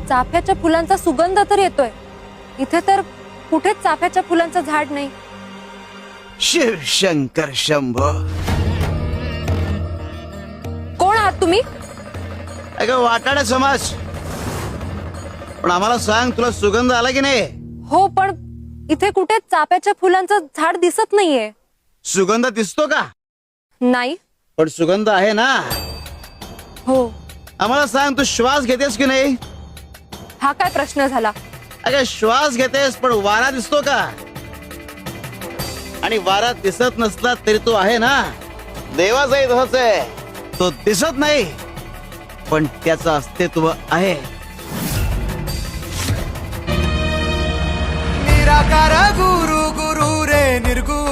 चाफ्याच्या फुलांचा सुगंध तर येतोय. इथे तर कुठेच चाफ्याच्या फुलांचं झाड नाही. शिव शंकर शंभो. कोण आहात तुम्ही? अगं वाटाडा समाज. पण आम्हाला सांग, तुला सुगंध आला की नाही? हो, पण इथे कुठे चाफ्याच्या फुलांचं झाड दिसत नाहीये. सुगंध दिसतो का? नाही. पण सुगंध आहे ना. हो. आम्हाला सांग, तू श्वास घेतेस की नाही? हा काय प्रश्न झाला? अगं श्वास घेतेस, पण वारा दिसतो का? आणि वारा दिसत नसला तरी तो आहे ना. देवाचाही तसंच आहे. तो दिसत नाही, पण त्याचं अस्तित्व आहे. निराकार गुरु गुरु रे निर्गुण